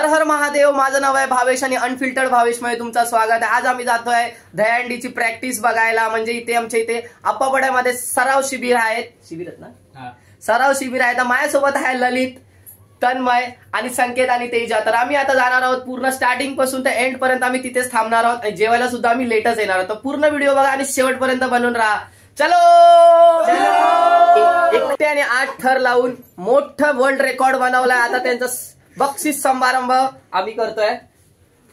हर महादेव. माझं नाव आहे भावेश आणि अनफिल्टर्ड भावेश मध्ये तुमचं स्वागत आहे. आज आम्ही जातोय दहीहंडीची प्रॅक्टिस बघायला. म्हणजे इथे आमच्या इथे आप्पापड्यामध्ये सराव शिबिर आहेत. शिबिर आहेत ना? सराव शिबिर आहे. तर माझ्यासोबत आहे ललित, तन्मय आणि संकेत आणि तेजा. तर आम्ही आता जाणार आहोत पूर्ण स्टार्टिंग पासून ते एंड पर्यंत आम्ही तिथेच थांबणार आहोत आणि जेवायला सुद्धा आम्ही लेटच येणार आहोत. तर पूर्ण व्हिडिओ बघा आणि शेवटपर्यंत बनवून राहा. चलो. एकट्याने 8 थर लावून मोठं वर्ल्ड रेकॉर्ड बनवलाय. आता त्यांचा बक्षीस समारंभ आम्ही करतोय.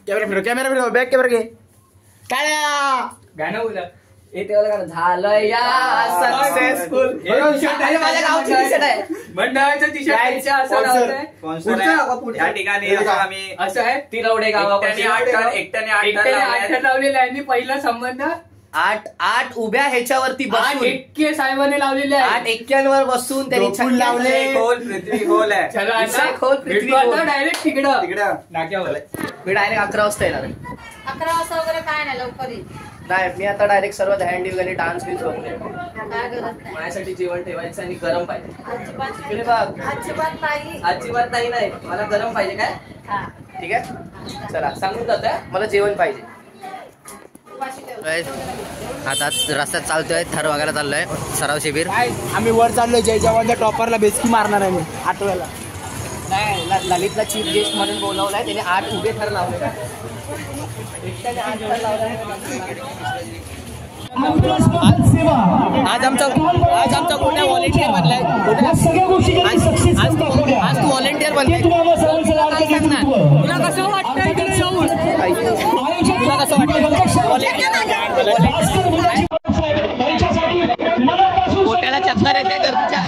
कॅमेरा फिरव बॅक कॅमेरा घे. काय गाणं बोला येते गाणं झालं या सक्सेसफुल. माझ्या गावची टी-शर्ट आहे, मंडळाचं टी-शर्ट या ठिकाणी आम्ही असं आहे. तिरवडे गावाकडे एकट्याने 8 लावलेले आहे. पहिला संबंध 8 उभ्या ह्याच्यावरती बसून 8 एक्के साहेबांनी लावलेले आहे. 8 एक्क्यांवर बसून त्यांनी छक्के लावले. खोल पृथ्वी खोल आहे. चलो आता खोल पृथ्वी खोल. डायरेक्ट तिकडं नाक्यावर. मी डायरेक्ट 11 वाजता येणार आहे. 11 वाजता वगैरे काय नाही, लवकर येईल. नाही, मी आता डायरेक्ट सर्व दहीहंडी वगैरे डान्स बी बघले. माझ्यासाठी जेवण ठेवायचं आणि गरम पाहिजे. अजिबात नाही, मला गरम पाहिजे. काय ठीक आहे, चला सांगून जात मला जेवण पाहिजे. आता रस्त्यात चालतोय, थर वगैरे चाललोय सराव शिबिर. आम्ही वर चाललोय जय जवानच्या टॉपरला बेसकी मारणार आहे. मी आठव्याला नाही, ललितला चीफ गेस्ट म्हणून बोलवलाय. त्याने 8 उभे थर लावले. आज आमचा मोठा व्हॉलेंटियर बनलाय. आज तू व्हॉलेंटियर बनलाय. तुला कसं वाटतंय इकडे येऊन? तुला कसं वाटतं? पोट्याला चक्कर येते घरच्या.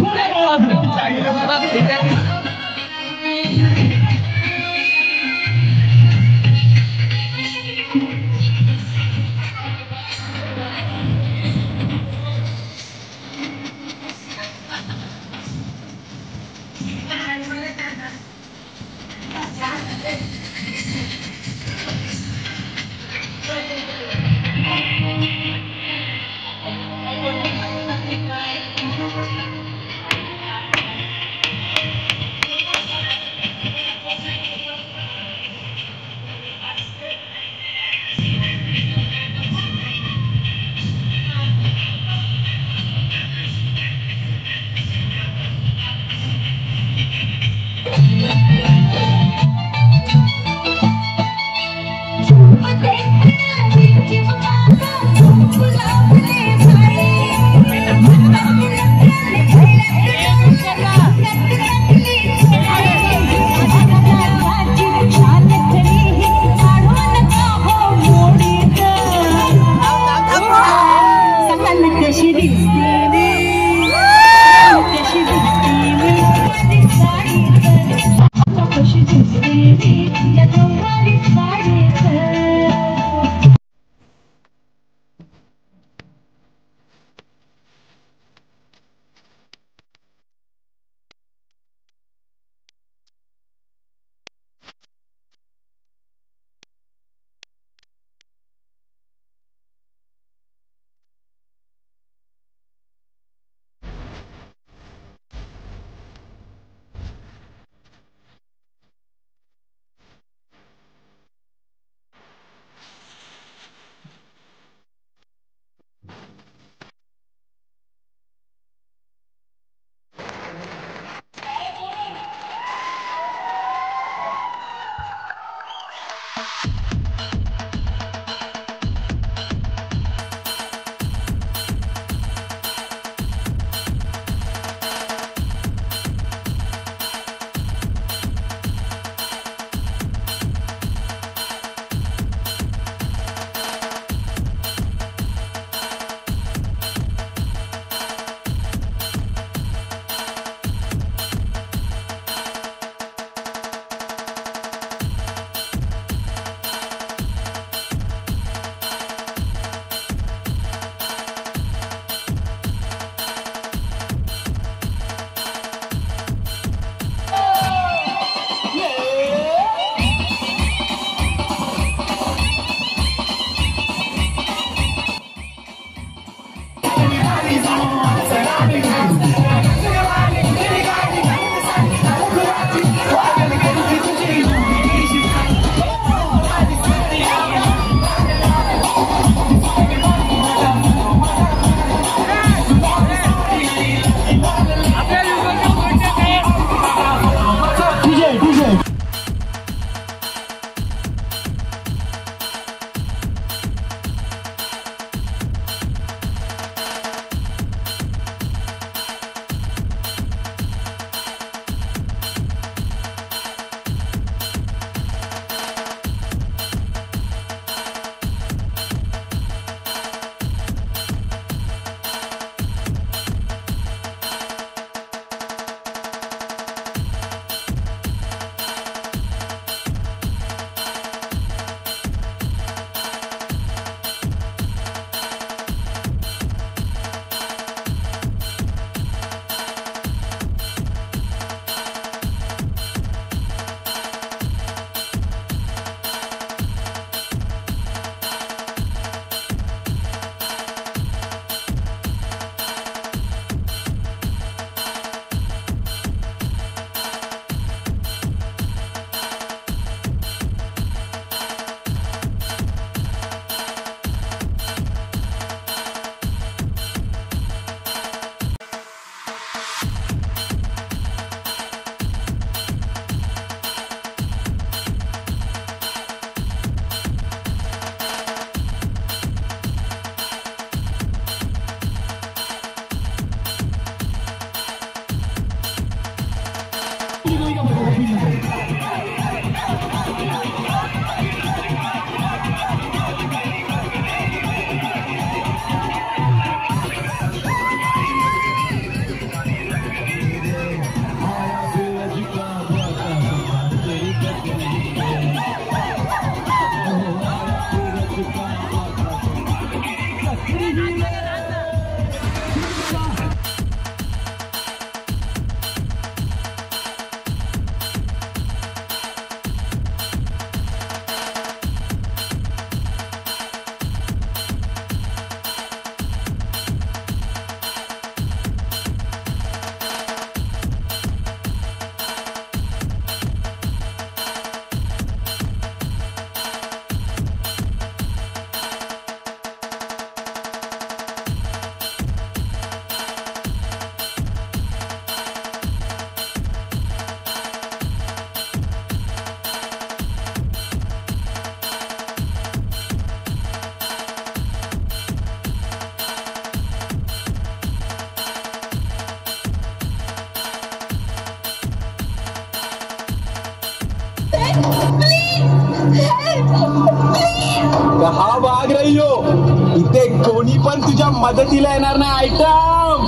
कोणी पण तुझ्या मदतीला येणार नाही आयटम.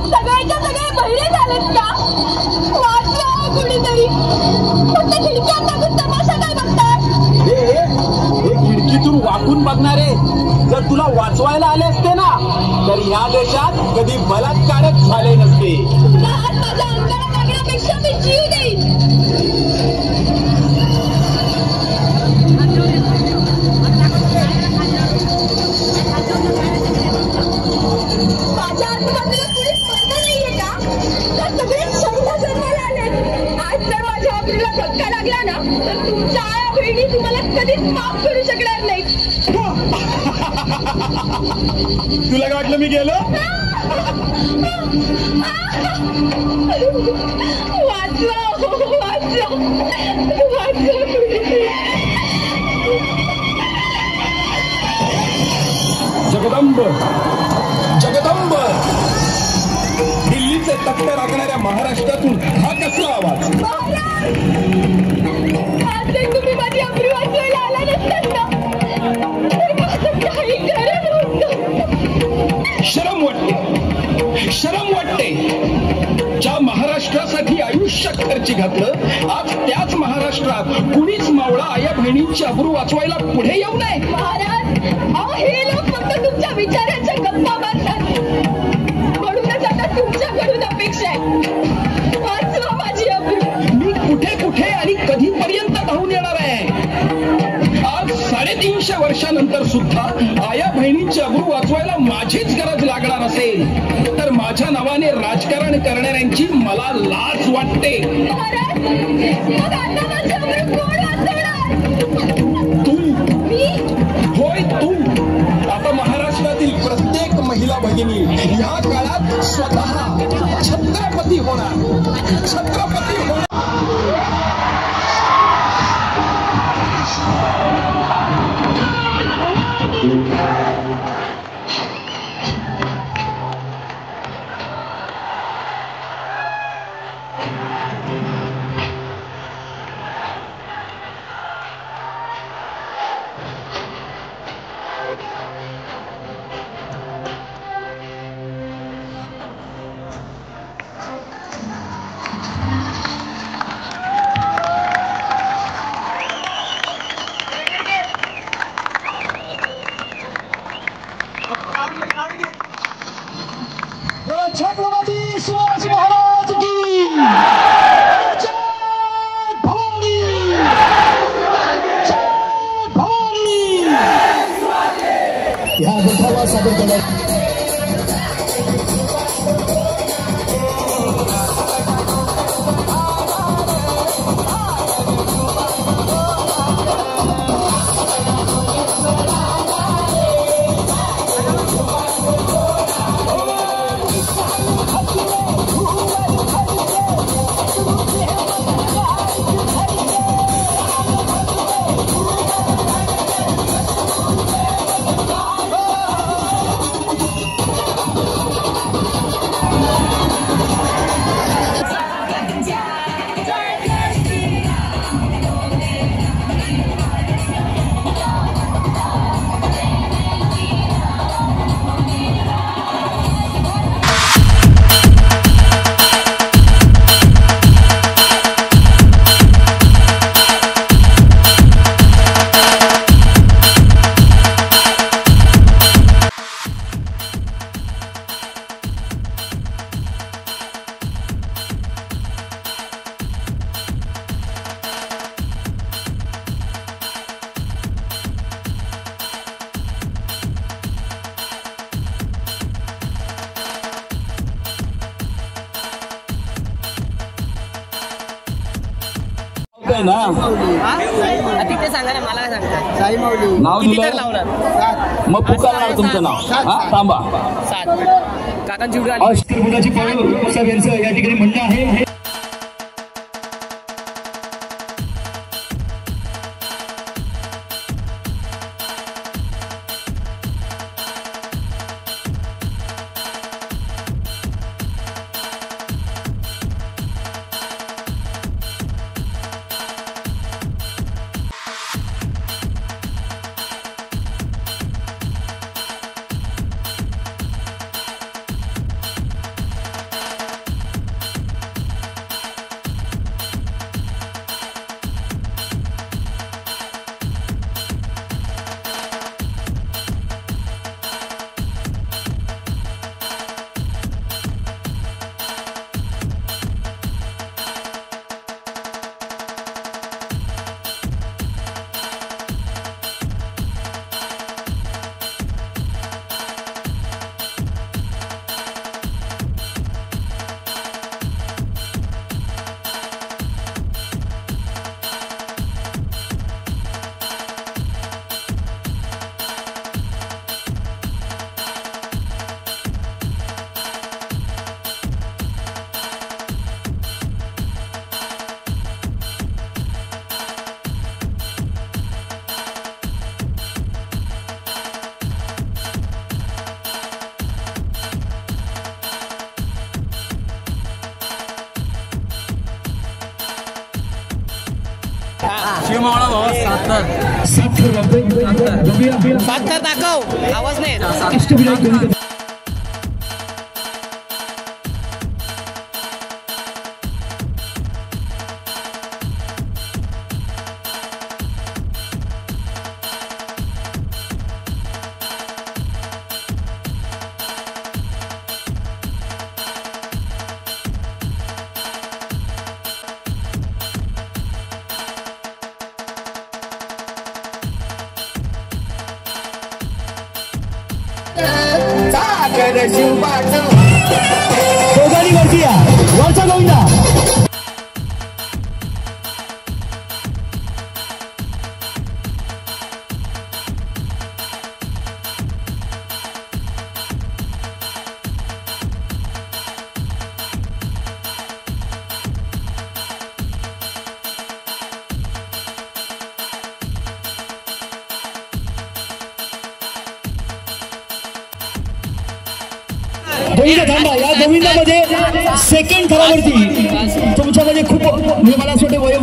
सगळ्याच्या सगळे बहिरे झालेत का? वाचलं कुणीतरी. फक्त खिडक्यात टाकून तमाशा काय बघताय? हे खिडकीतून वाकून बघणारे जर तुला वाचवायला आले असते ना तर ह्या देशात कधी बलात्कारच झाले नसते. आज माझ्या अंगाला लागण्यापेक्षा मी जीव देईन. माझ्या आजूबाजूला कुणी स्पर्धा नाहीये का? तर सगळे संघ जन्माला आलेत. आज जर माझ्या आबरूला धक्का लागला ना तर तुमच्या आया बहिणी तुम्हाला कधीच माफ करू शकणार नाही. तुला काय वाटलं मी गेलो? जगदंब जगदंब दिल्लीचे तख्त राखणाऱ्या महाराष्ट्रातून हा कसला आवाज? तुम्ही माझी आबरू वाचवायला आला नसतात ना तर काही खरं नव्हतं. शरम वाटते, शरम वाटते. ज्या महाराष्ट्रासाठी आयुष्य खर्ची घातलं आज त्याच महाराष्ट्रात कुणीच मावळा आया बहिणींची आबरू वाचवायला पुढे येऊ नये. महाराज, अहो हे लोक फक्त तुमच्या विचारांच्या गप्पा मारतात. म्हणूनच आता तुमच्याकडून अपेक्षा आहे वाचवा माझी आबरू. मी कुठे कुठे आणि कधीपर्यंत धावून येणार आहे? आज 350 वर्षानंतर सुद्धा आया बहिणींची आबरू वाचवायला माझीच गरज लागणार असेल तर माझ्या नावाने राजकारण करणाऱ्यांची मला लाज वाटते. महाराज, मग आता माझी आबरू कोण वाचवणार? तू. मी? होय तू. आता महाराष्ट्रातील प्रत्येक महिला भगिनी ह्या काळात स्वतः छत्रपती होणार, छत्रपती होणार. छत्रपती शिवाजी महाराज की जय भवानी, जय भवानी. ह्या गटाला सादर करण्यात ना तिथे सांगा ना, मला काय सांगता? साई माऊली नाव किती तर दिलं लावणार? मग पुकारणार तुमचं नाव. हा थांबा. 7 काकांची उडी आली. अष्टमुलाची पावलं यांचं या ठिकाणी म्हणणं आहे. सात दाखव, आवाज नाही. दोघांनी वरती या, वरचा गोविंदा. गोविंदा थांबा, या गोविंदामध्ये सेकंड थरावरती तुमच्यामध्ये खूप म्हणजे मला असं वाटतं वय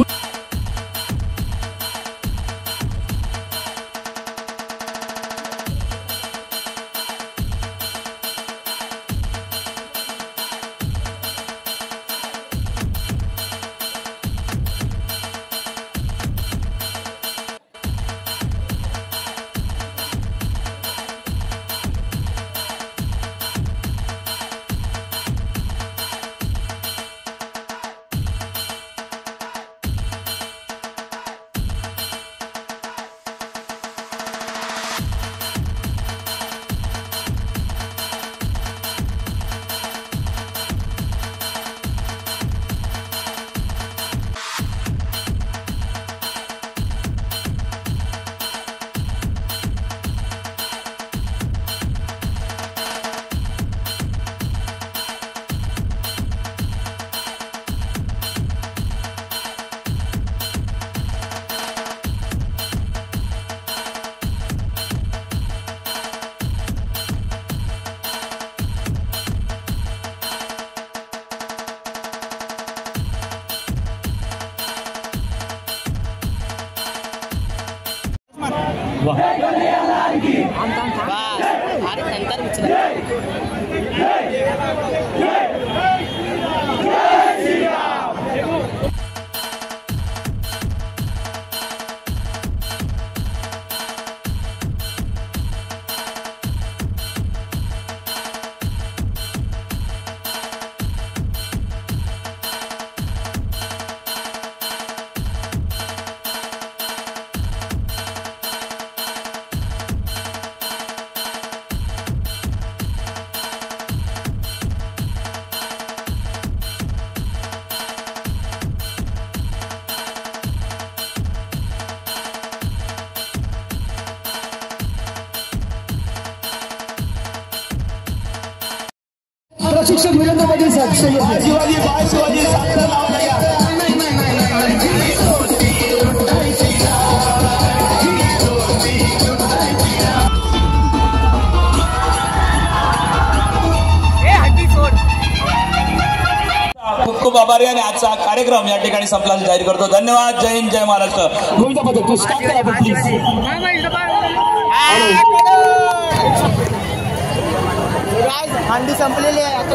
प्रशिक्षक वीरेंद्र शिवाजी खूप खूप आभारी आणि आजचा कार्यक्रम या ठिकाणी संपला जाहीर करतो. धन्यवाद. जय हिंद, जय महाराष्ट्र. हंडी संपलेली आहे, आता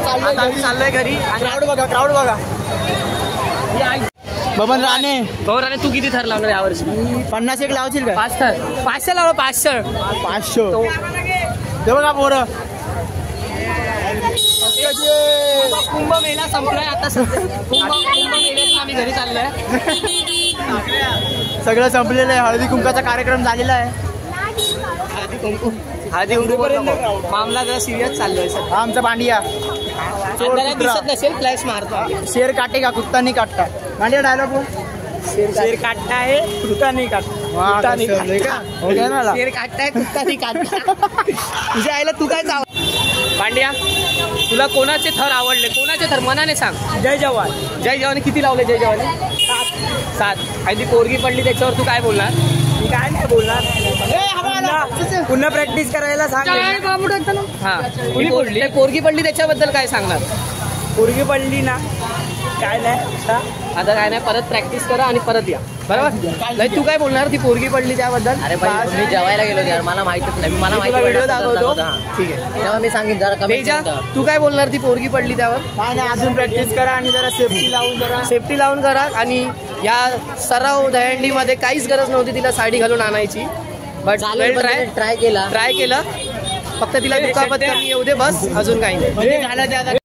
चाललोय घरी. क्राऊड बघा. बबन राणे, तू किती थर लावणार यावर्षी? 50 एक लावशील का? 5 थर. 500 लाव. 500 ते बघा पोरं. कुंभमेळा संपलाय आता. कुंभमेळ्यातून आम्ही घरी चाललोय. सगळं संपलेलं आहे. हळदी कुंकाचा कार्यक्रम झालेला आहे. हळदी कुंकू मामला जरा सिरियस चाललोय. हा आमचा पांडिया दिसत नसेल, फ्लॅश मारतो. शेर काटे का कुत्ता नाही काटता. पांडिया डायलॉग बोल. शेर काटता है कुत्ता नहीं काटता. शेर काटताय कुत्ता नाही काटता. तुझ्या आईला तू काय चाव. पांड्या, तुला कोणाचे थर आवडले? कोणाचे थर मनाने सांग. जय जवान. जय जवानी किती लावले? जय जवानी 7. आणि ती पोरगी पडली त्याच्यावर तू काय बोलणार? मी काय नाही बोलणार. पुन्हा प्रॅक्टिस करायला सांग. हा, पोरगी पडली त्याच्याबद्दल काय सांगणार? पोरगी पडली ना काय नाही, आता काय नाही, परत प्रॅक्टिस करा आणि परत या. बरोबर. लय तू काय बोलणार ती पोरगी पडली त्याबद्दल? अरे मी जेवायला गेलो यार, मला माहितच नाही. मला माहिती व्हिडिओ दाखवतो. ठीक आहे, तेव्हा मी सांगेन जरा कमी. तू काय बोलणार ती पोरगी पडली त्यावर? काय नाही, अजून प्रॅक्टिस करा आणि जरा सेफ्टी लावून करा. आणि या सराव दहीहंडीमध्ये काहीच गरज नव्हती तिला साडी घालून आणायची, बट ट्राय केलं. फक्त तिला दुखापत कमी येऊ दे बस, अजून काही नाही.